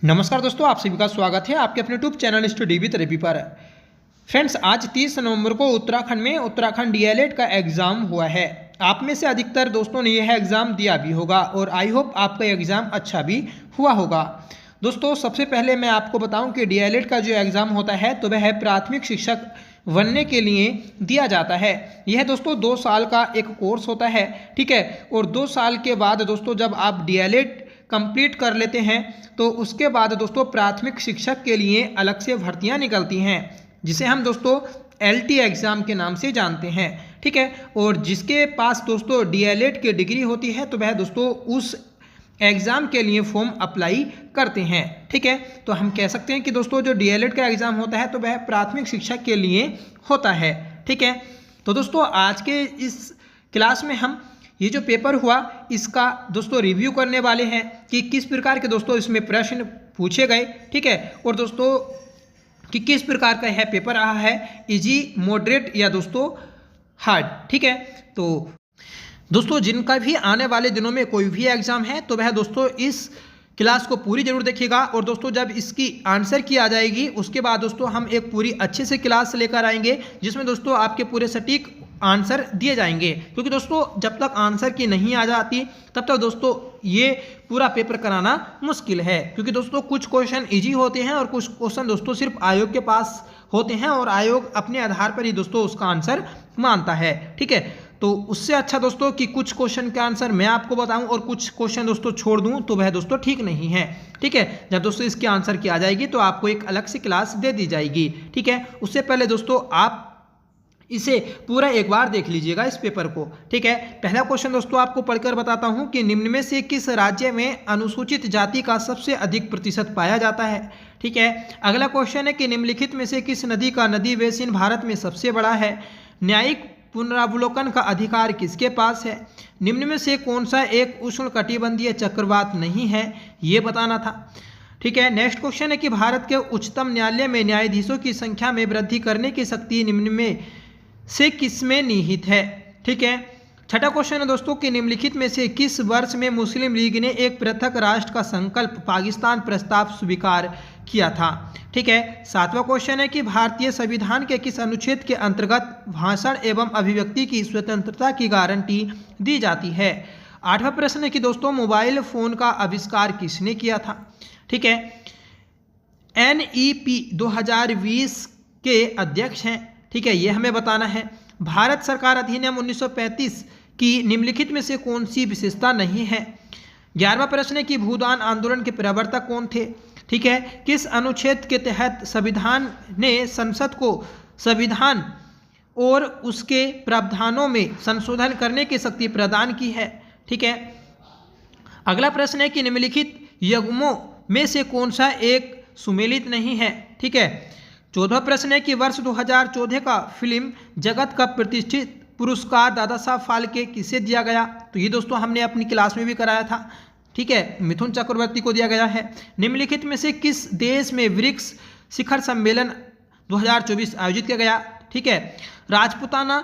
नमस्कार दोस्तों, आप सभी का स्वागत है आपके अपने YouTube channel study with Ravi पर। फ्रेंड्स, आज 30 नवंबर को उत्तराखंड में उत्तराखंड डीएलएड का एग्ज़ाम हुआ है। आप में से अधिकतर दोस्तों ने यह एग्ज़ाम दिया भी होगा और आई होप आपका एग्ज़ाम अच्छा भी हुआ होगा। दोस्तों, सबसे पहले मैं आपको बताऊं कि डीएलएड का जो एग्ज़ाम होता है तो वह प्राथमिक शिक्षक बनने के लिए दिया जाता है। यह दोस्तों 2 साल का एक कोर्स होता है, ठीक है। और 2 साल के बाद दोस्तों जब आप डीएलएड कंप्लीट कर लेते हैं तो उसके बाद दोस्तों प्राथमिक शिक्षक के लिए अलग से भर्तियां निकलती हैं, जिसे हम दोस्तों एलटी एग्ज़ाम के नाम से जानते हैं, ठीक है। और जिसके पास दोस्तों डीएलएड की डिग्री होती है तो वह दोस्तों उस एग्ज़ाम के लिए फॉर्म अप्लाई करते हैं, ठीक है। तो हम कह सकते हैं कि दोस्तों जो डीएलएड का एग्ज़ाम होता है तो वह प्राथमिक शिक्षक के लिए होता है, ठीक है। तो दोस्तों आज के इस क्लास में हम ये जो पेपर हुआ इसका दोस्तों रिव्यू करने वाले हैं कि किस प्रकार के दोस्तों इसमें प्रश्न पूछे गए, ठीक है। और दोस्तों कि किस प्रकार का यह पेपर रहा है, इजी, मॉडरेट या दोस्तों हार्ड, ठीक है। तो दोस्तों जिनका भी आने वाले दिनों में कोई भी एग्ज़ाम है तो वह दोस्तों इस क्लास को पूरी जरूर देखिएगा। और दोस्तों जब इसकी आंसर की आ जाएगी उसके बाद दोस्तों हम एक पूरी अच्छे से क्लास लेकर आएंगे जिसमें दोस्तों आपके पूरे सटीक आंसर दिए जाएंगे, क्योंकि दोस्तों जब तक आंसर की नहीं आ जाती तब तक दोस्तों ये पूरा पेपर कराना मुश्किल है, क्योंकि दोस्तों कुछ क्वेश्चन इजी होते हैं और कुछ क्वेश्चन दोस्तों सिर्फ आयोग के पास होते हैं और आयोग अपने आधार पर ही दोस्तों उसका आंसर मानता है, ठीक है। तो उससे अच्छा दोस्तों कि कुछ क्वेश्चन का आंसर मैं आपको बताऊं और कुछ क्वेश्चन दोस्तों छोड़ दूं तो वह दोस्तों ठीक नहीं है, ठीक है। जब दोस्तों इसके आंसर की आ जाएगी तो आपको एक अलग से क्लास दे दी जाएगी, ठीक है। उससे पहले दोस्तों आप इसे पूरा एक बार देख लीजिएगा इस पेपर को, ठीक है। पहला क्वेश्चन दोस्तों आपको पढ़कर बताता हूं कि निम्न में से किस राज्य में अनुसूचित जाति का सबसे अधिक प्रतिशत पाया जाता है, ठीक है। अगला क्वेश्चन है कि निम्नलिखित में से किस नदी का नदी बेसिन भारत में सबसे बड़ा है। न्यायिक पुनरावलोकन का अधिकार किसके पास है। निम्न में से कौन सा एक उष्णकटिबंधीय चक्रवात नहीं है, ये बताना था, ठीक है। नेक्स्ट क्वेश्चन है कि भारत के उच्चतम न्यायालय में न्यायाधीशों की संख्या में वृद्धि करने की शक्ति निम्न में से किसमें निहित है, ठीक है। छठा क्वेश्चन है दोस्तों कि निम्नलिखित में से किस वर्ष में मुस्लिम लीग ने एक पृथक राष्ट्र का संकल्प पाकिस्तान प्रस्ताव स्वीकार किया था, ठीक है। सातवां क्वेश्चन है कि भारतीय संविधान के किस अनुच्छेद के अंतर्गत भाषण एवं अभिव्यक्ति की स्वतंत्रता की गारंटी दी जाती है। आठवां प्रश्न है कि दोस्तों मोबाइल फोन का आविष्कार किसने किया था, ठीक है। NEP 2020 के अध्यक्ष हैं, ठीक है, ये हमें बताना है। भारत सरकार अधिनियम 1935 की निम्नलिखित में से कौन सी विशेषता नहीं है। 11वां प्रश्न है कि भूदान आंदोलन के प्रवर्तक कौन थे, ठीक है। किस अनुच्छेद के तहत संविधान ने संसद को संविधान और उसके प्रावधानों में संशोधन करने की शक्ति प्रदान की है, ठीक है। अगला प्रश्न है कि निम्नलिखित युग्मों में से कौन सा एक सुमेलित नहीं है, ठीक है। 14वां प्रश्न है कि वर्ष 2014 का फिल्म जगत का प्रतिष्ठित पुरस्कार दादा साहब फाल्के किसे दिया गया। तो ये दोस्तों हमने अपनी क्लास में भी कराया था, ठीक है, मिथुन चक्रवर्ती को दिया गया है। निम्नलिखित में से किस देश में ब्रिक्स शिखर सम्मेलन 2024 आयोजित किया गया, ठीक है। राजपूताना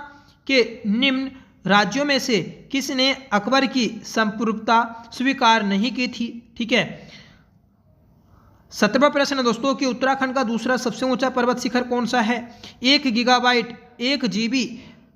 के निम्न राज्यों में से किसने अकबर की संप्रभुता स्वीकार नहीं की थी, ठीक है। 17वां प्रश्न है दोस्तों कि उत्तराखंड का दूसरा सबसे ऊंचा पर्वत शिखर कौन सा है। 1 गीगाबाइट 1 GB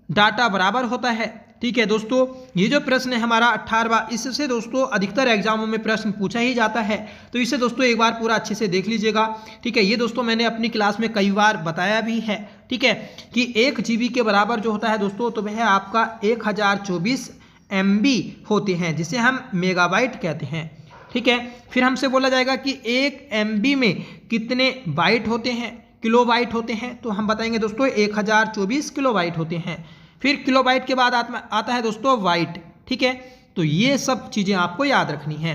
डाटा बराबर होता है, ठीक है। दोस्तों ये जो प्रश्न है हमारा 18वां, इससे दोस्तों अधिकतर एग्जामों में प्रश्न पूछा ही जाता है, तो इसे दोस्तों एक बार पूरा अच्छे से देख लीजिएगा, ठीक है। ये दोस्तों मैंने अपनी क्लास में कई बार बताया भी है, ठीक है, कि 1 GB के बराबर जो होता है दोस्तों तो वह आपका 1024 MB होते हैं, जिसे हम मेगाबाइट कहते हैं, ठीक है। फिर हमसे बोला जाएगा कि 1 MB में कितने बाइट होते हैं, किलोबाइट होते हैं, तो हम बताएंगे दोस्तों 1024 किलोबाइट होते हैं। फिर किलोबाइट के बाद आता है दोस्तों बाइट, ठीक है। तो ये सब चीज़ें आपको याद रखनी है।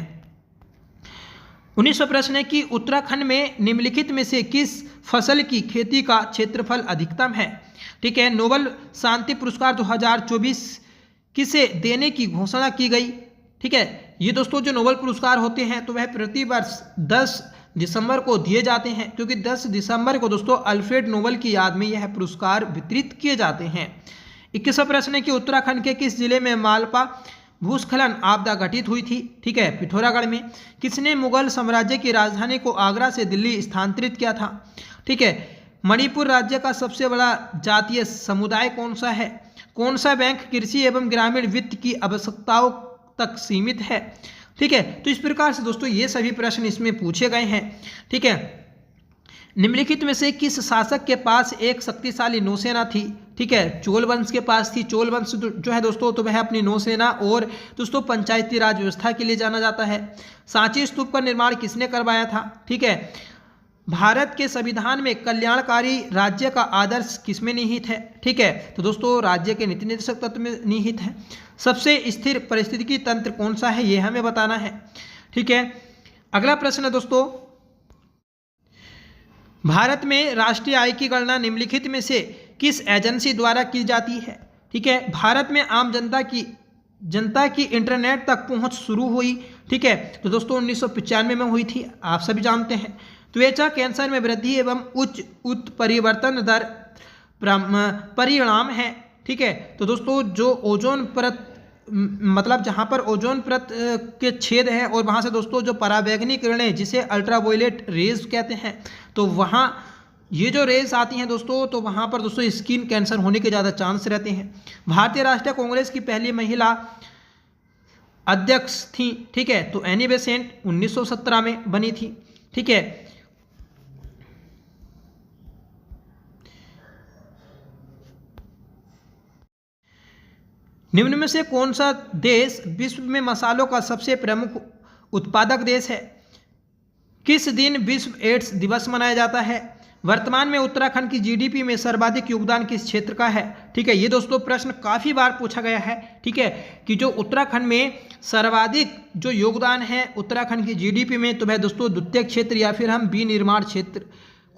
19वां प्रश्न है कि उत्तराखंड में निम्नलिखित में से किस फसल की खेती का क्षेत्रफल अधिकतम है, ठीक है। नोबेल शांति पुरस्कार 2024 किसे देने की घोषणा की गई, ठीक है। ये दोस्तों जो नोबेल पुरस्कार होते हैं तो वह प्रति वर्ष 10 दिसंबर को दिए जाते हैं, क्योंकि 10 दिसंबर को दोस्तों अल्फ्रेड नोबेल की याद में यह पुरस्कार वितरित किए जाते हैं। 21वां प्रश्न है कि उत्तराखंड के किस जिले में मालपा भूस्खलन आपदा घटित हुई थी, ठीक है, पिथौरागढ़ में। किसने मुगल साम्राज्य की राजधानी को आगरा से दिल्ली स्थानांतरित किया था, ठीक है। मणिपुर राज्य का सबसे बड़ा जातीय समुदाय कौन सा है। कौन सा बैंक कृषि एवं ग्रामीण वित्त की आवश्यकताओं तक सीमित है, ठीक है। तो इस प्रकार से दोस्तों ये सभी प्रश्न इसमें पूछे गए हैं, ठीक है। निम्नलिखित में से किस शासक के पास एक शक्तिशाली नौसेना थी, ठीक है। चोल वंश के पास थी। चोल वंश जो है दोस्तों तो वह अपनी नौसेना और दोस्तों पंचायती राज व्यवस्था के लिए जाना जाता है। सांची स्तूप का निर्माण किसने करवाया था, ठीक है। भारत के संविधान में कल्याणकारी राज्य का आदर्श किसमें निहित है, ठीक है। तो दोस्तों राज्य के नीति निर्देशक तत्व में निहित है। सबसे स्थिर पारिस्थितिकी तंत्र कौन सा है, यह हमें बताना है, ठीक है। अगला प्रश्न है दोस्तों, भारत में राष्ट्रीय आय की गणना निम्नलिखित में से किस एजेंसी द्वारा की जाती है, ठीक है। भारत में आम जनता की इंटरनेट तक पहुंच शुरू हुई, ठीक है। तो दोस्तों 1995 में हुई थी, आप सभी जानते हैं। त्वचा कैंसर में वृद्धि एवं उच्च उत्परिवर्तन दर परिणाम है, ठीक है। तो दोस्तों जो ओजोन परत मतलब जहाँ पर ओजोन परत के छेद है और वहाँ से दोस्तों जो पराबैंगनी किरणें जिसे अल्ट्रावायलेट रेज कहते हैं, तो वहाँ ये जो रेज आती हैं दोस्तों तो वहाँ पर दोस्तों स्किन कैंसर होने के ज़्यादा चांस रहते हैं। भारतीय राष्ट्रीय कांग्रेस की पहली महिला अध्यक्ष थी, ठीक है। तो एनी बेसेंट 1917 में बनी थी, ठीक है। निम्न में से कौन सा देश विश्व में मसालों का सबसे प्रमुख उत्पादक देश है। किस दिन विश्व एड्स दिवस मनाया जाता है। वर्तमान में उत्तराखंड की जीडीपी में सर्वाधिक योगदान किस क्षेत्र का है, ठीक है। ये दोस्तों प्रश्न काफ़ी बार पूछा गया है, ठीक है, कि जो उत्तराखंड में सर्वाधिक जो योगदान है उत्तराखंड की जीडीपी में, तो वह दोस्तों द्वितीय क्षेत्र या फिर हम विनिर्माण क्षेत्र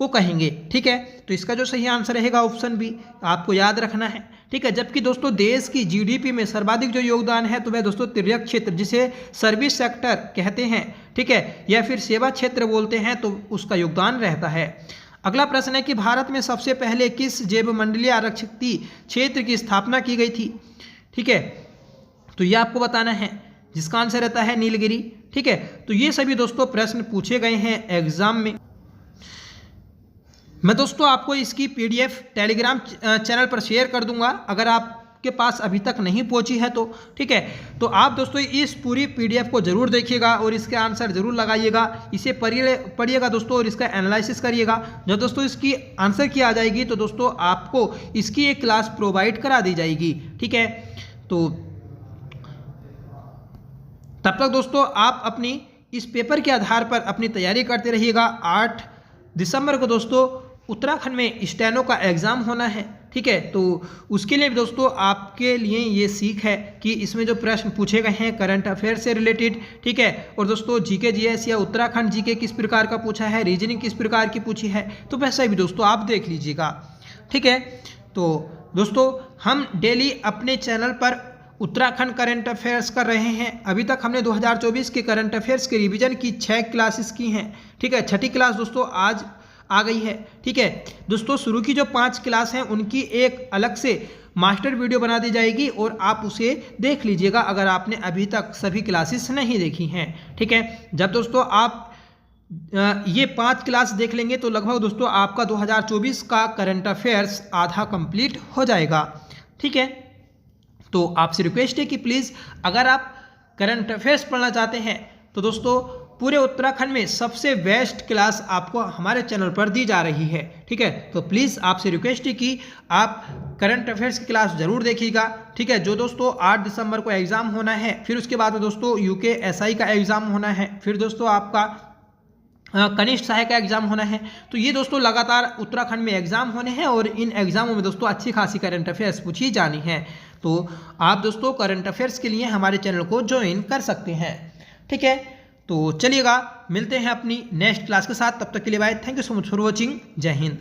को कहेंगे, ठीक है। तो इसका जो सही आंसर रहेगा ऑप्शन बी, आपको याद रखना है, ठीक है। जबकि दोस्तों देश की जीडीपी में सर्वाधिक जो योगदान है तो वह दोस्तों तृतीयक क्षेत्र जिसे सर्विस सेक्टर कहते हैं, ठीक है, या फिर सेवा क्षेत्र बोलते हैं, तो उसका योगदान रहता है। अगला प्रश्न है कि भारत में सबसे पहले किस जैव मंडलीय आरक्षित क्षेत्र की स्थापना की गई थी, ठीक है। तो ये आपको बताना है, जिसका आंसर रहता है नीलगिरी, ठीक है। तो ये सभी दोस्तों प्रश्न पूछे गए हैं एग्जाम में। मैं दोस्तों आपको इसकी पीडीएफ टेलीग्राम चैनल पर शेयर कर दूंगा, अगर आपके पास अभी तक नहीं पहुंची है तो, ठीक है। तो आप दोस्तों इस पूरी पीडीएफ को जरूर देखिएगा और इसके आंसर जरूर लगाइएगा, इसे पढ़िएगा दोस्तों और इसका एनालिसिस करिएगा। जब दोस्तों इसकी आंसर की आ जाएगी तो दोस्तों आपको इसकी एक क्लास प्रोवाइड करा दी जाएगी, ठीक है। तो तब तक दोस्तों आप अपनी इस पेपर के आधार पर अपनी तैयारी करते रहिएगा। 8 दिसंबर को दोस्तों उत्तराखंड में स्टेनो का एग्ज़ाम होना है, ठीक है। तो उसके लिए दोस्तों आपके लिए ये सीख है कि इसमें जो प्रश्न पूछे गए हैं करंट अफेयर से रिलेटेड, ठीक है, और दोस्तों जीके जीएस या उत्तराखंड जीके किस प्रकार का पूछा है, रीजनिंग किस प्रकार की पूछी है, तो वैसा भी दोस्तों आप देख लीजिएगा, ठीक है। तो दोस्तों हम डेली अपने चैनल पर उत्तराखंड करंट अफेयर्स कर रहे हैं। अभी तक हमने 2024 के करंट अफेयर्स के रिवीजन की 6 क्लासेस की हैं, ठीक है। छठी क्लास दोस्तों आज आ गई है, ठीक है। दोस्तों शुरू की जो 5 क्लास हैं उनकी एक अलग से मास्टर वीडियो बना दी जाएगी और आप उसे देख लीजिएगा अगर आपने अभी तक सभी क्लासेस नहीं देखी हैं, ठीक है। जब दोस्तों आप ये 5 क्लास देख लेंगे तो लगभग दोस्तों आपका 2024 का करंट अफेयर्स आधा कंप्लीट हो जाएगा, ठीक है। तो आपसे रिक्वेस्ट है कि प्लीज़ अगर आप करंट अफेयर्स पढ़ना चाहते हैं तो दोस्तों पूरे उत्तराखंड में सबसे बेस्ट क्लास आपको हमारे चैनल पर दी जा रही है, ठीक है। तो प्लीज़ आपसे रिक्वेस्ट है कि आप करंट अफेयर्स की क्लास ज़रूर देखिएगा, ठीक है। जो दोस्तों 8 दिसंबर को एग्ज़ाम होना है, फिर उसके बाद में दोस्तों यूकेएसआई का एग्ज़ाम होना है, फिर दोस्तों आपका कनिष्ठ सहायक का एग्जाम होना है। तो ये दोस्तों लगातार उत्तराखंड में एग्जाम होने हैं और इन एग्जामों में दोस्तों अच्छी खासी करंट अफेयर्स पूछी जानी है। तो आप दोस्तों करंट अफेयर्स के लिए हमारे चैनल को ज्वाइन कर सकते हैं, ठीक है। तो चलिएगा मिलते हैं अपनी नेक्स्ट क्लास के साथ, तब तक के लिए bye. Thank you so much for watching. Jai Hind.